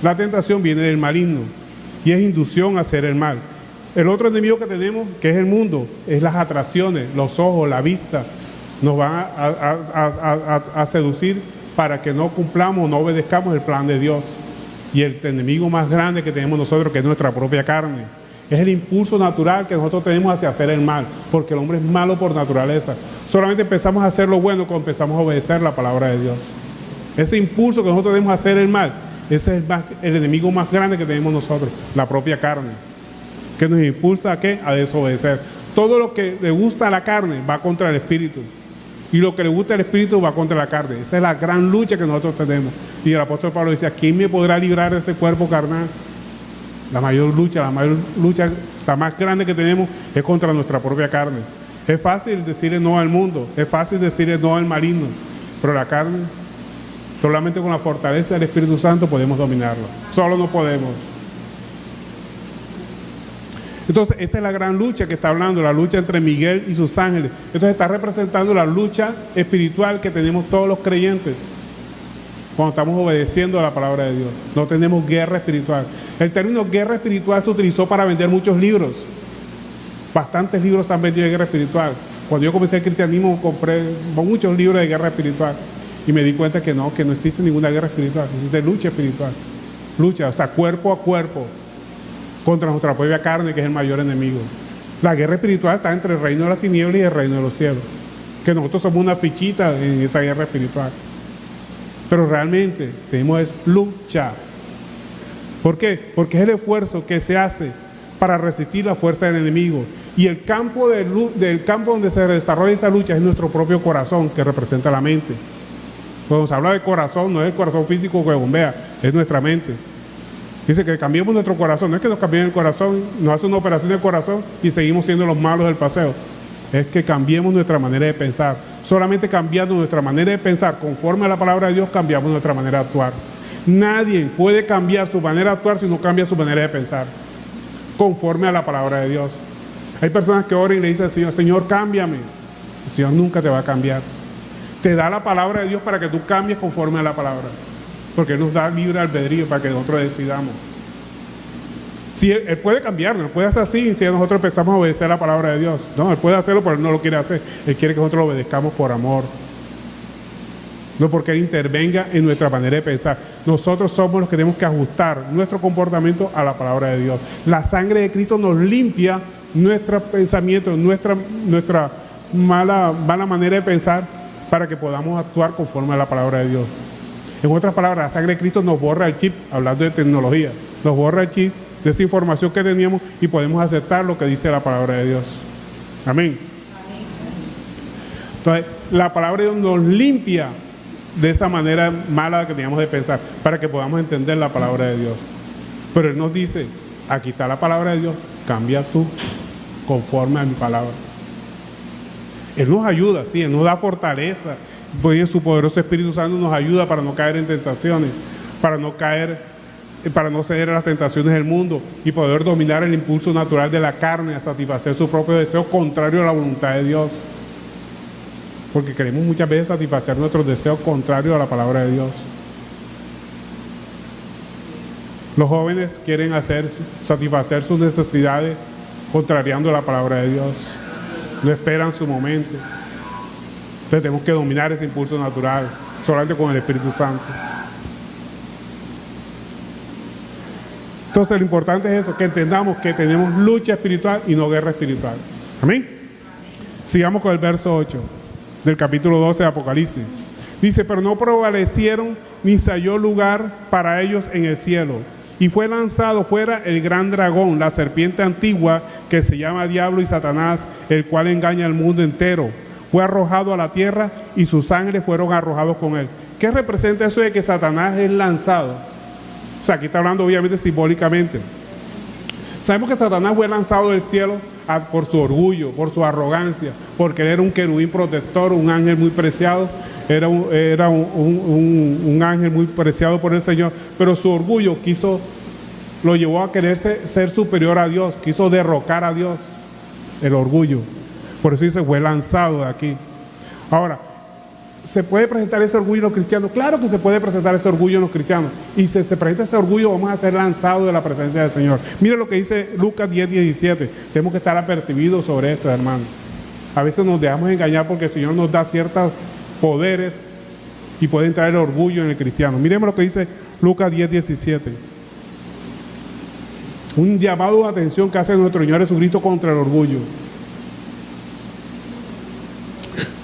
La tentación viene del maligno y es inducción a hacer el mal. El otro enemigo que tenemos, que es el mundo, es las atracciones, los ojos, la vista. Nos van a seducir para que no cumplamos, no obedezcamos el plan de Dios. Y el enemigo más grande que tenemos nosotros, que es nuestra propia carne, es el impulso natural que nosotros tenemos hacia hacer el mal, porque el hombre es malo por naturaleza. Solamente empezamos a hacer lo bueno cuando empezamos a obedecer la palabra de Dios. Ese impulso que nosotros tenemos a hacer el mal, ese es el enemigo más grande que tenemos nosotros, la propia carne, que nos impulsa ¿a qué? A desobedecer. Todo lo que le gusta a la carne va contra el espíritu, y lo que le gusta al espíritu va contra la carne. Esa es la gran lucha que nosotros tenemos. Y el apóstol Pablo decía: ¿quién me podrá librar de este cuerpo carnal? La mayor lucha, la más grande que tenemos es contra nuestra propia carne. Es fácil decirle no al mundo, es fácil decirle no al maligno, pero la carne, solamente con la fortaleza del Espíritu Santo podemos dominarla. Solo no podemos. Entonces, esta es la gran lucha que está hablando, la lucha entre Miguel y sus ángeles. Entonces, está representando la lucha espiritual que tenemos todos los creyentes cuando estamos obedeciendo a la palabra de Dios. No tenemos guerra espiritual. El término guerra espiritual se utilizó para vender muchos libros. Bastantes libros se han vendido de guerra espiritual. Cuando yo comencé el cristianismo, compré muchos libros de guerra espiritual y me di cuenta que no existe ninguna guerra espiritual, existe lucha espiritual. Lucha, o sea, cuerpo a cuerpo. contra nuestra propia carne, que es el mayor enemigo. La guerra espiritual está entre el reino de las tinieblas y el reino de los cielos. Que nosotros somos una fichita en esa guerra espiritual. Pero realmente tenemos es luchar. ¿Por qué? Porque es el esfuerzo que se hace para resistir la fuerza del enemigo. Y el campo del campo donde se desarrolla esa lucha es nuestro propio corazón, que representa la mente. Cuando se habla de corazón, no es el corazón físico que bombea, es nuestra mente. Dice que cambiemos nuestro corazón, no es que nos cambien el corazón, nos hace una operación del corazón y seguimos siendo los malos del paseo. Es que cambiemos nuestra manera de pensar. Solamente cambiando nuestra manera de pensar conforme a la palabra de Dios, cambiamos nuestra manera de actuar. Nadie puede cambiar su manera de actuar si no cambia su manera de pensar conforme a la palabra de Dios. Hay personas que oran y le dicen al Señor, Señor, cámbiame. El Señor nunca te va a cambiar. Te da la palabra de Dios para que tú cambies conforme a la palabra, porque Él nos da libre albedrío para que nosotros decidamos. Si él puede cambiarnos, Él puede hacer así si nosotros empezamos a obedecer la palabra de Dios. No, Él puede hacerlo, pero Él no lo quiere hacer. Él quiere que nosotros lo obedezcamos por amor. No porque Él intervenga en nuestra manera de pensar. Nosotros somos los que tenemos que ajustar nuestro comportamiento a la palabra de Dios. La sangre de Cristo nos limpia nuestros pensamientos, nuestra mala manera de pensar, para que podamos actuar conforme a la palabra de Dios. En otras palabras, la sangre de Cristo nos borra el chip, hablando de tecnología, nos borra el chip de esa información que teníamos y podemos aceptar lo que dice la palabra de Dios. Amén. Entonces, la palabra de Dios nos limpia de esa manera mala que teníamos de pensar, para que podamos entender la palabra de Dios. Pero Él nos dice, aquí está la palabra de Dios, cambia tú conforme a mi palabra. Él nos ayuda, sí, Él nos da fortaleza, pues en su poderoso Espíritu Santo nos ayuda para no caer en tentaciones, para no ceder a las tentaciones del mundo y poder dominar el impulso natural de la carne a satisfacer su propio deseo contrario a la voluntad de Dios. Porque queremos muchas veces satisfacer nuestros deseos contrarios a la palabra de Dios. Los jóvenes quieren satisfacer sus necesidades contrariando la palabra de Dios. No esperan su momento. Entonces tenemos que dominar ese impulso natural solamente con el Espíritu Santo. Entonces lo importante es eso, que entendamos que tenemos lucha espiritual y no guerra espiritual. Amén. Sigamos con el verso 8 del capítulo 12 de Apocalipsis. Dice, pero no prevalecieron ni se halló lugar para ellos en el cielo. Y fue lanzado fuera el gran dragón, la serpiente antigua, que se llama Diablo y Satanás, el cual engaña al mundo entero. Fue arrojado a la tierra y sus sangres fueron arrojados con él. ¿Qué representa eso de que Satanás es lanzado? O sea, aquí está hablando obviamente simbólicamente. Sabemos que Satanás fue lanzado del cielo por su orgullo, por su arrogancia, porque él era un querubín protector, un ángel muy preciado. Era un ángel muy preciado por el Señor, pero su orgullo lo llevó a querer ser superior a Dios, quiso derrocar a Dios, el orgullo. Por eso dice, fue lanzado de aquí. Ahora, ¿se puede presentar ese orgullo en los cristianos? Claro que se puede presentar ese orgullo en los cristianos. Y si se presenta ese orgullo, vamos a ser lanzados de la presencia del Señor. Mire lo que dice Lucas 10:17. Tenemos que estar apercibidos sobre esto, hermano. A veces nos dejamos engañar porque el Señor nos da ciertos poderes y puede entrar el orgullo en el cristiano. Miremos lo que dice Lucas 10:17. Un llamado de atención que hace nuestro Señor Jesucristo contra el orgullo.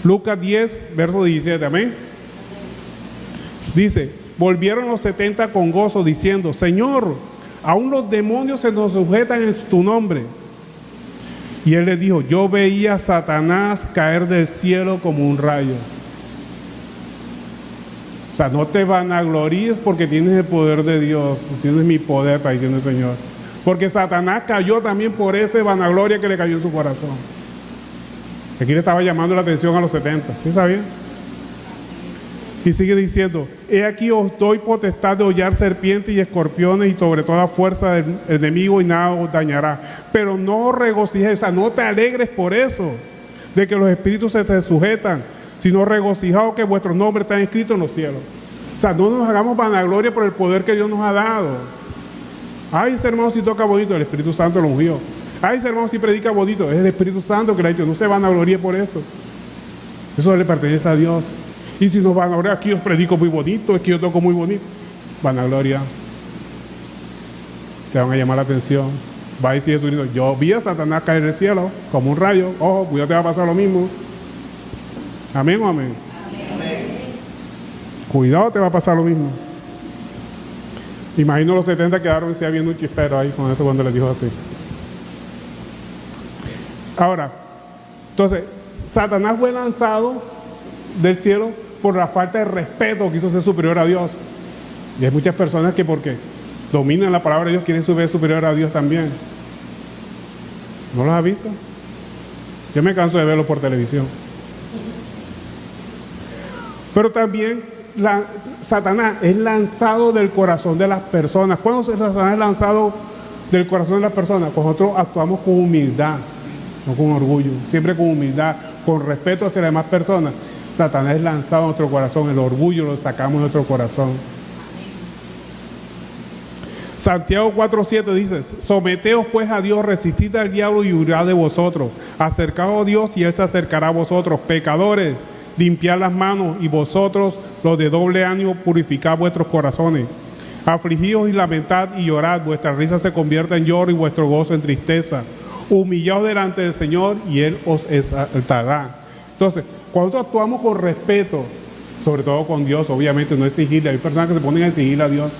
Lucas 10, verso 17, amén. Dice, volvieron los 70 con gozo diciendo, Señor, aún los demonios se nos sujetan en tu nombre. Y él les dijo, yo veía a Satanás caer del cielo como un rayo. O sea, no te vanaglories porque tienes el poder de Dios, tienes mi poder, está diciendo el Señor. Porque Satanás cayó también por esa vanagloria que le cayó en su corazón. Aquí le estaba llamando la atención a los 70, ¿sí sabían? Y sigue diciendo, he aquí os doy potestad de hollar serpientes y escorpiones y sobre toda fuerza del enemigo y nada os dañará. Pero no os regocijes, o sea, no te alegres por eso, de que los espíritus se te sujetan, sino regocijaos que vuestros nombres están escritos en los cielos. O sea, no nos hagamos vanagloria por el poder que Dios nos ha dado. Ay, ese hermano si toca bonito, el Espíritu Santo lo ungió. Ay, ese hermano si predica bonito, es el Espíritu Santo que le ha dicho, no se vanaglorie por eso. Eso le pertenece a Dios. Y si nos vanagloria, aquí yo predico muy bonito, es que yo toco muy bonito. Vanagloria. Te van a llamar la atención. Va a decir Jesucristo, yo vi a Satanás caer del cielo como un rayo. Ojo, cuidado, te va a pasar lo mismo. Amén o amén. Cuidado, te va a pasar lo mismo. Imagino los 70 quedaron ya viendo un chispero ahí con eso cuando les dijo así. Ahora, entonces, Satanás fue lanzado del cielo por la falta de respeto, quiso ser superior a Dios. Y hay muchas personas que porque dominan la palabra de Dios quieren ser superior a Dios también. ¿No los has visto? Yo me canso de verlos por televisión. Pero también Satanás es lanzado del corazón de las personas. ¿Cuándo Satanás es lanzado del corazón de las personas? Cuando nosotros actuamos con humildad, no con orgullo, siempre con humildad, con respeto hacia las demás personas. Satanás es lanzado a nuestro corazón, el orgullo lo sacamos de nuestro corazón. Santiago 4:7 dice, someteos pues a Dios, resistid al diablo y huirá de vosotros. Acercaos a Dios y Él se acercará a vosotros. Pecadores, limpiad las manos, y vosotros, los de doble ánimo, purificad vuestros corazones. Afligíos y lamentad y llorad, vuestra risa se convierta en lloro y vuestro gozo en tristeza. Humillaos delante del Señor y Él os exaltará. Entonces, cuando actuamos con respeto, sobre todo con Dios, obviamente no exigirle, hay personas que se ponen a exigirle a Dios.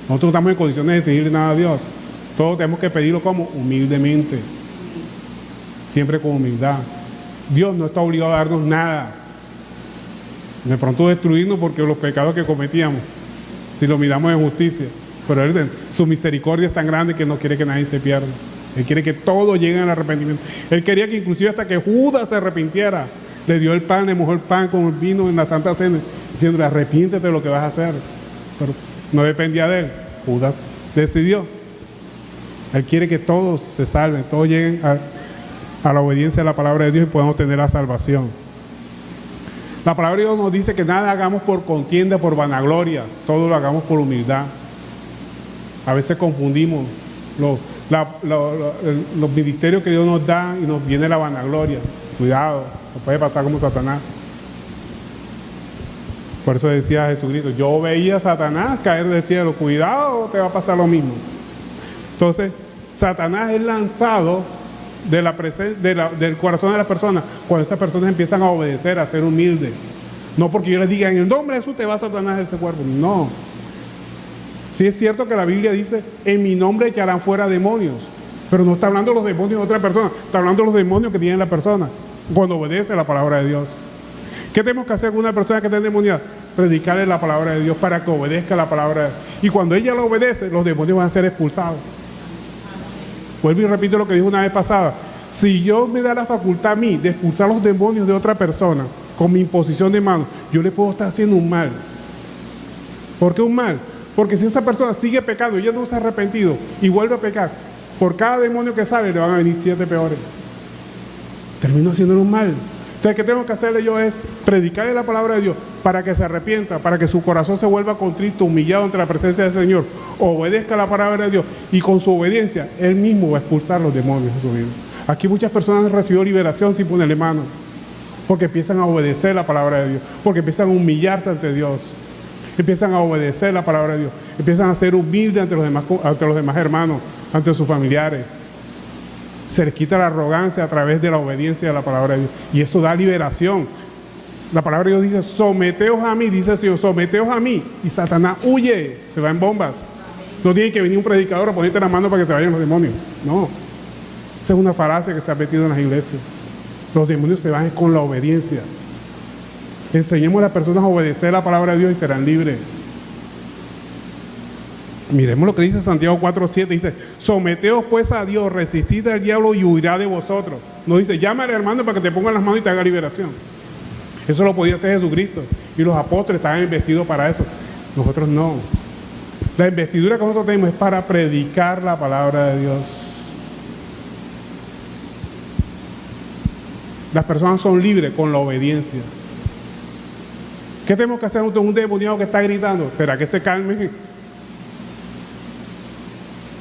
Nosotros estamos en condiciones de exigirle nada a Dios. Todos tenemos que pedirlo como humildemente, siempre con humildad. Dios no está obligado a darnos nada, de pronto destruirnos porque los pecados que cometíamos, si lo miramos en justicia. Pero Él, su misericordia es tan grande que no quiere que nadie se pierda. Él quiere que todos lleguen al arrepentimiento. Él quería que inclusive hasta que Judas se arrepintiera, le dio el pan, le mojó el pan con el vino en la Santa Cena, diciéndole, arrepiéntete de lo que vas a hacer. Pero no dependía de él. Judas decidió. Él quiere que todos se salven, todos lleguen a la obediencia a la palabra de Dios y puedan obtener la salvación. La palabra de Dios nos dice que nada hagamos por contienda, por vanagloria, todo lo hagamos por humildad. A veces confundimos los ministerios que Dios nos da y nos viene la vanagloria. Cuidado, nos puede pasar como Satanás. Por eso decía Jesucristo, yo veía a Satanás caer del cielo, cuidado, te va a pasar lo mismo. Entonces, Satanás es lanzado del corazón de las personas cuando esas personas empiezan a obedecer, a ser humildes. No porque yo les diga, en el nombre de Jesús te va Satanás de este cuerpo. No. Sí es cierto que la Biblia dice, en mi nombre echarán fuera demonios. Pero no está hablando de los demonios de otra persona, está hablando de los demonios que tiene la persona cuando obedece la palabra de Dios. ¿Qué tenemos que hacer con una persona que está endemoniada? Predicarle la palabra de Dios para que obedezca la palabra de Dios. Y cuando ella lo obedece, los demonios van a ser expulsados. Vuelvo y repito lo que dije una vez pasada. Si Dios me da la facultad a mí de expulsar los demonios de otra persona con mi imposición de manos, yo le puedo estar haciendo un mal. ¿Por qué un mal? Porque si esa persona sigue pecando y ella no se ha arrepentido y vuelve a pecar, por cada demonio que sale le van a venir 7 peores. Termino haciéndole un mal. Entonces, ¿qué tengo que hacerle yo? Es predicarle la palabra de Dios para que se arrepienta, para que su corazón se vuelva contrito, humillado ante la presencia del Señor, obedezca la palabra de Dios y con su obediencia Él mismo va a expulsar los demonios de su vida. Aquí muchas personas han recibido liberación sin ponerle mano, porque empiezan a obedecer la palabra de Dios, porque empiezan a humillarse ante Dios, empiezan a obedecer la palabra de Dios, empiezan a ser humildes ante los demás hermanos, ante sus familiares. Se les quita la arrogancia a través de la obediencia a la palabra de Dios. Y eso da liberación. La palabra de Dios dice, someteos a mí, dice el Señor, someteos a mí. Y Satanás huye, se va en bombas. No tiene que venir un predicador a ponerte la mano para que se vayan los demonios. No. Esa es una falacia que se ha metido en las iglesias. Los demonios se van con la obediencia. Enseñemos a las personas a obedecer la palabra de Dios y serán libres. Miremos lo que dice Santiago 4:7, dice, someteos pues a Dios, resistid al diablo y huirá de vosotros. No dice, llama al hermano para que te pongan las manos y te haga liberación. Eso lo podía hacer Jesucristo y los apóstoles estaban investidos para eso. Nosotros no. La investidura que nosotros tenemos es para predicar la palabra de Dios. Las personas son libres con la obediencia. ¿Qué tenemos que hacer ante un demoniado que está gritando? Espera que se calme.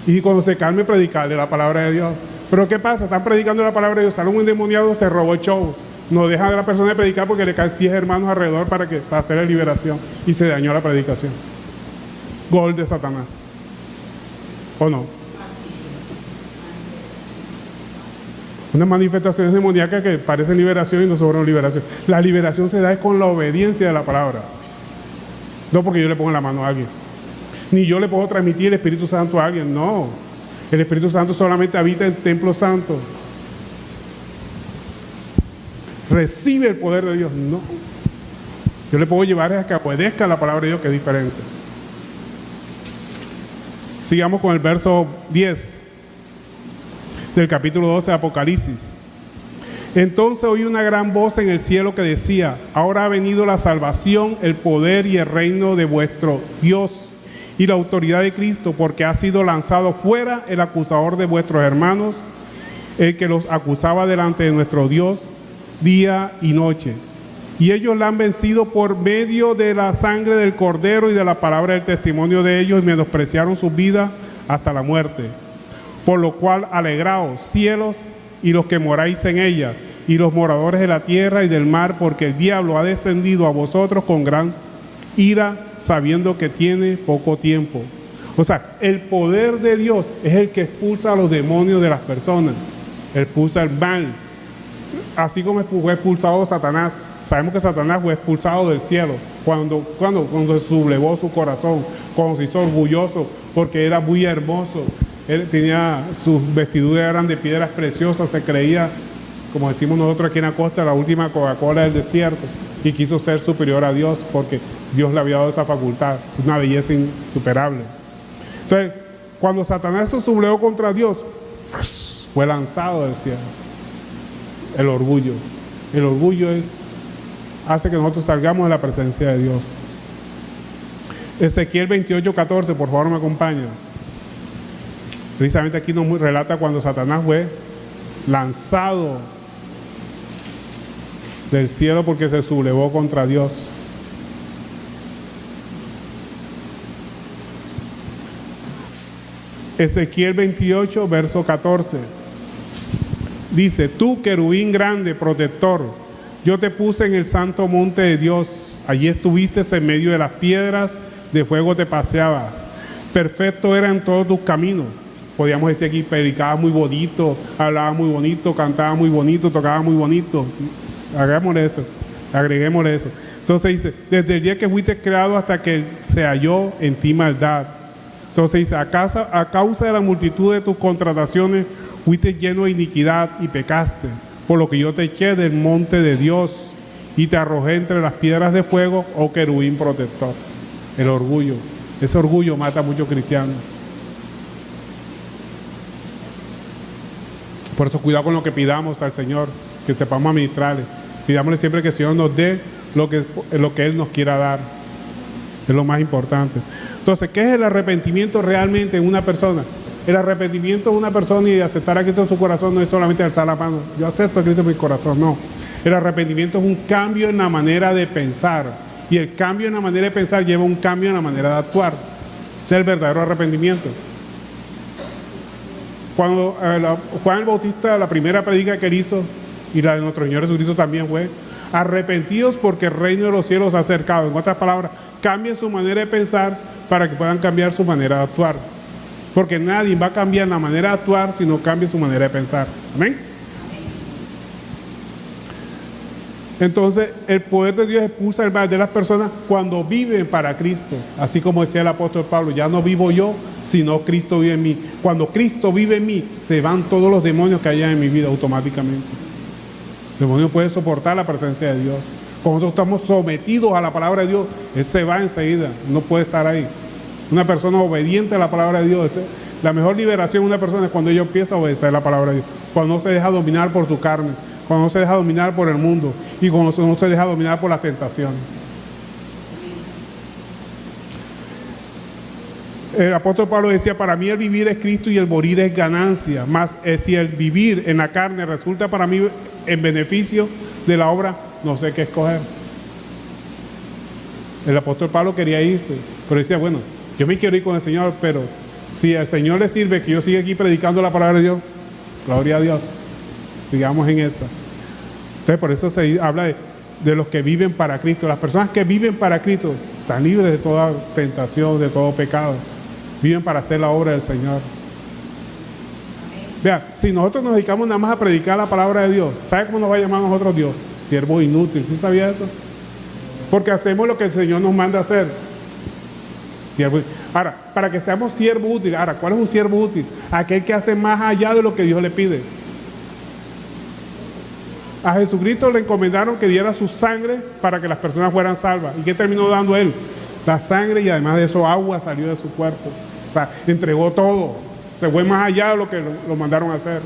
Y cuando se calme, predicarle la palabra de Dios. Pero ¿qué pasa? Están predicando la palabra de Dios, sale un endemoniado, se robó el show. No dejan a la persona de predicar porque le caen 10 hermanos alrededor para hacer la liberación. Y se dañó la predicación. Gol de Satanás. ¿O no? Unas manifestaciones demoníacas que parecen liberación y no son liberación. La liberación se da con la obediencia de la palabra. No porque yo le ponga la mano a alguien. Ni yo le puedo transmitir el Espíritu Santo a alguien. No. El Espíritu Santo solamente habita en el templo santo. Recibe el poder de Dios. No. Yo le puedo llevar a que obedezca la palabra de Dios, que es diferente. Sigamos con el verso 10 del capítulo 12 de Apocalipsis. Entonces oí una gran voz en el cielo que decía: ahora ha venido la salvación, el poder y el reino de vuestro Dios y la autoridad de Cristo, porque ha sido lanzado fuera el acusador de vuestros hermanos, el que los acusaba delante de nuestro Dios día y noche. Y ellos la han vencido por medio de la sangre del Cordero y de la palabra del testimonio de ellos, y menospreciaron sus vidas hasta la muerte. Por lo cual alegraos, cielos, y los que moráis en ella, y los moradores de la tierra y del mar, porque el diablo ha descendido a vosotros con gran ira, sabiendo que tiene poco tiempo. O sea, el poder de Dios es el que expulsa a los demonios de las personas, expulsa el mal. Así como fue expulsado Satanás. Sabemos que Satanás fue expulsado del cielo cuando se sublevó su corazón, cuando se hizo orgulloso porque era muy hermoso. Él tenía, sus vestiduras eran de piedras preciosas, se creía, como decimos nosotros aquí en la costa, la última Coca-Cola del desierto, y quiso ser superior a Dios porque Dios le había dado esa facultad, una belleza insuperable. Entonces, cuando Satanás se sublevó contra Dios, fue lanzado del cielo. El orgullo hace que nosotros salgamos de la presencia de Dios. Ezequiel 28:14, por favor me acompaña. Precisamente aquí nos relata cuando Satanás fue lanzado del cielo porque se sublevó contra Dios. Ezequiel 28, verso 14. Dice: tú, querubín grande, protector, yo te puse en el santo monte de Dios. Allí estuviste en medio de las piedras, de fuego te paseabas. Perfecto era en todos tus caminos. Podríamos decir aquí, predicaba muy bonito, hablaba muy bonito, cantaba muy bonito, tocaba muy bonito. Agreguémosle eso. Entonces dice: desde el día que fuiste creado hasta que se halló en ti maldad. Entonces dice: a causa de la multitud de tus contrataciones fuiste lleno de iniquidad y pecaste, por lo que yo te eché del monte de Dios y te arrojé entre las piedras de fuego, oh querubín protector. El orgullo, ese orgullo mata a muchos cristianos. Por eso cuidado con lo que pidamos al Señor, que sepamos administrarle. Pidámosle siempre que el Señor nos dé lo que Él nos quiera dar. Es lo más importante. Entonces, ¿qué es el arrepentimiento realmente en una persona? El arrepentimiento de una persona y aceptar a Cristo en su corazón no es solamente alzar la mano. Yo acepto a Cristo en mi corazón, no. El arrepentimiento es un cambio en la manera de pensar. Y el cambio en la manera de pensar lleva un cambio en la manera de actuar. Ese es el verdadero arrepentimiento. Cuando Juan el Bautista, la primera predica que él hizo, y la de nuestro Señor Jesucristo también fue: arrepentidos porque el reino de los cielos se ha acercado. En otras palabras, cambien su manera de pensar para que puedan cambiar su manera de actuar. Porque nadie va a cambiar la manera de actuar si no cambia su manera de pensar. Amén. Entonces, el poder de Dios expulsa el mal de las personas cuando viven para Cristo. Así como decía el apóstol Pablo: ya no vivo yo, sino Cristo vive en mí. Cuando Cristo vive en mí, se van todos los demonios que hayan en mi vida automáticamente. El demonio puede soportar la presencia de Dios. Cuando nosotros estamos sometidos a la palabra de Dios, Él se va enseguida, no puede estar ahí. Una persona obediente a la palabra de Dios, la mejor liberación de una persona es cuando ella empieza a obedecer la palabra de Dios. Cuando no se deja dominar por su carne, cuando no se deja dominar por el mundo y cuando no se deja dominar por las tentaciones. El apóstol Pablo decía: para mí el vivir es Cristo y el morir es ganancia. Mas si el vivir en la carne resulta para mí en beneficio de la obra, no sé qué escoger. El apóstol Pablo quería irse, pero decía: bueno, yo me quiero ir con el Señor, pero si al Señor le sirve que yo siga aquí predicando la palabra de Dios, gloria a Dios, sigamos en esa. Entonces por eso se habla de los que viven para Cristo. Las personas que viven para Cristo están libres de toda tentación, de todo pecado. Viven para hacer la obra del Señor. Vea, si nosotros nos dedicamos nada más a predicar la palabra de Dios, ¿sabe cómo nos va a llamar a nosotros Dios? Siervo inútil, ¿sí sabía eso? Porque hacemos lo que el Señor nos manda a hacer. Siervo. Ahora, para que seamos siervos útiles, ahora, ¿cuál es un siervo útil? Aquel que hace más allá de lo que Dios le pide. A Jesucristo le encomendaron que diera su sangre para que las personas fueran salvas. ¿Y qué terminó dando él? La sangre, y además de eso agua salió de su cuerpo. O sea, entregó todo. Se fue más allá de lo que lo mandaron a hacer.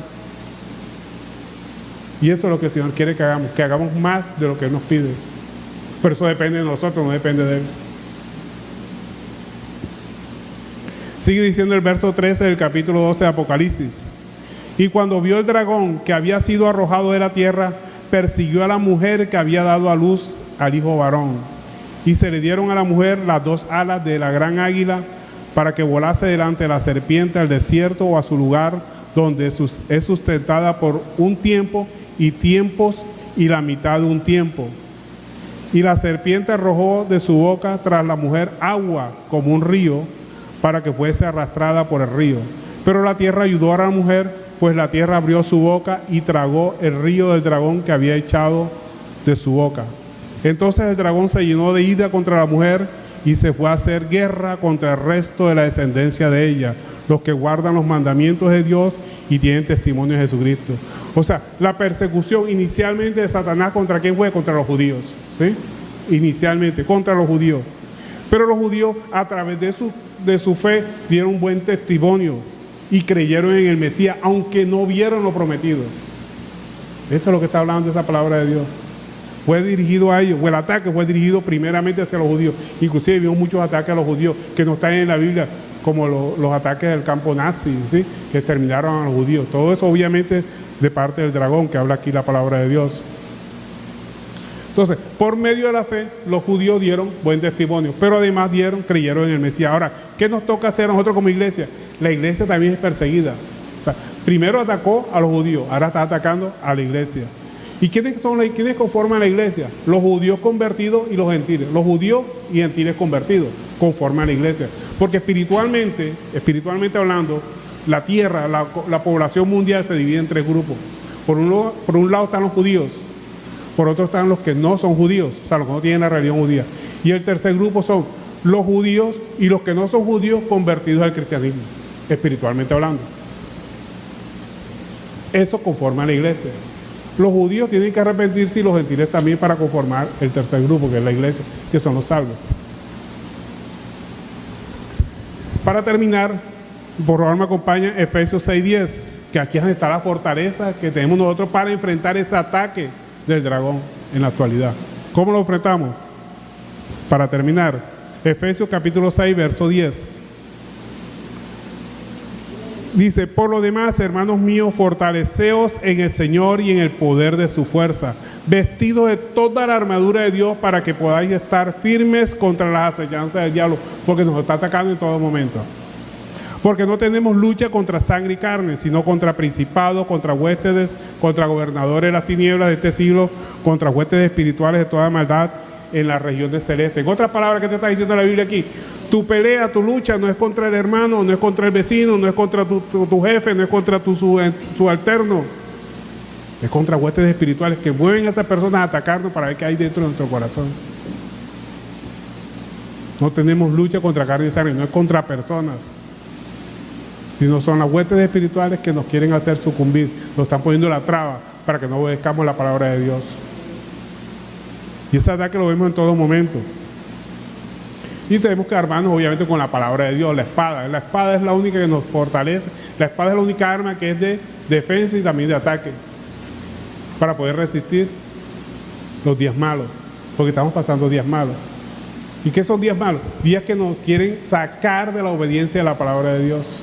Y eso es lo que el Señor quiere que hagamos más de lo que Él nos pide. Pero eso depende de nosotros, no depende de Él. Sigue diciendo el verso 13 del capítulo 12 de Apocalipsis. Y cuando vio el dragón que había sido arrojado de la tierra, persiguió a la mujer que había dado a luz al hijo varón. Y se le dieron a la mujer las dos alas de la gran águila para que volase delante de la serpiente al desierto o a su lugar donde es sustentada por un tiempo y tiempos y la mitad de un tiempo. Y la serpiente arrojó de su boca tras la mujer agua como un río para que fuese arrastrada por el río. Pero la tierra ayudó a la mujer, pues la tierra abrió su boca y tragó el río del dragón que había echado de su boca. Entonces el dragón se llenó de ira contra la mujer y se fue a hacer guerra contra el resto de la descendencia de ella, los que guardan los mandamientos de Dios y tienen testimonio de Jesucristo. O sea, la persecución inicialmente de Satanás, ¿contra quién fue? Contra los judíos, ¿sí? Inicialmente, contra los judíos. Pero los judíos, a través de su fe, dieron un buen testimonio y creyeron en el Mesías, aunque no vieron lo prometido. Eso es lo que está hablando esa palabra de Dios. Fue dirigido a ellos, o el ataque fue dirigido primeramente hacia los judíos. Inclusive vimos muchos ataques a los judíos que no están en la Biblia, como los ataques del campo nazi, ¿sí? Que exterminaron a los judíos. Todo eso obviamente de parte del dragón que habla aquí la palabra de Dios. Entonces, por medio de la fe, los judíos dieron buen testimonio, pero además creyeron en el Mesías. Ahora, ¿qué nos toca hacer nosotros como iglesia? La iglesia también es perseguida. O sea, primero atacó a los judíos, ahora está atacando a la iglesia. ¿Y quiénes conforman la iglesia? Los judíos convertidos y los gentiles. Los judíos y gentiles convertidos conforman la iglesia. Porque espiritualmente hablando, la tierra, la población mundial se divide en tres grupos. Por un lado están los judíos, por otro están los que no son judíos, o sea, los que no tienen la religión judía. Y el tercer grupo son los judíos y los que no son judíos convertidos al cristianismo, espiritualmente hablando. Eso conforma la iglesia. Los judíos tienen que arrepentirse y los gentiles también para conformar el tercer grupo, que es la iglesia, que son los salvos. Para terminar, por favor me acompaña Efesios 6:10, que aquí es donde está la fortaleza que tenemos nosotros para enfrentar ese ataque del dragón en la actualidad. ¿Cómo lo enfrentamos? Para terminar, Efesios capítulo 6, verso 10. Dice, por lo demás, hermanos míos, fortaleceos en el Señor y en el poder de su fuerza, vestidos de toda la armadura de Dios para que podáis estar firmes contra las acechanzas del diablo, porque nos está atacando en todo momento. Porque no tenemos lucha contra sangre y carne, sino contra principados, contra huestes, contra gobernadores de las tinieblas de este siglo, contra huestes espirituales de toda maldad en las regiones celestes. En otras palabras, ¿qué te está diciendo la Biblia aquí? Tu pelea, tu lucha no es contra el hermano, no es contra el vecino, no es contra tu jefe, no es contra tu subalterno. Es contra huestes espirituales que mueven a esas personas a atacarnos para ver qué hay dentro de nuestro corazón. No tenemos lucha contra carne y sangre, no es contra personas, sino son las huestes espirituales que nos quieren hacer sucumbir, nos están poniendo la traba para que no obedezcamos la palabra de Dios. Y ese ataque lo vemos en todo momento. Y tenemos que armarnos obviamente con la palabra de Dios, la espada. La espada es la única que nos fortalece, la espada es la única arma que es de defensa y también de ataque, para poder resistir los días malos, porque estamos pasando días malos. ¿Y qué son días malos? Días que nos quieren sacar de la obediencia de la palabra de Dios.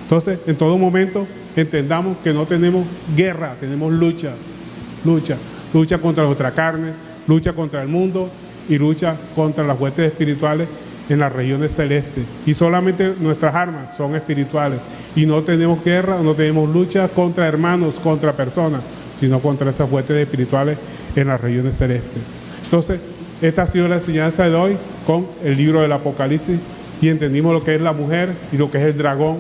Entonces, en todo momento, entendamos que no tenemos guerra, tenemos lucha. Lucha contra nuestra carne, lucha contra el mundo y lucha contra las huestes espirituales en las regiones celestes. Y solamente nuestras armas son espirituales. Y no tenemos guerra, no tenemos lucha contra hermanos, contra personas, sino contra esas huestes espirituales en las regiones celestes. Entonces, esta ha sido la enseñanza de hoy con el libro del Apocalipsis y entendimos lo que es la mujer y lo que es el dragón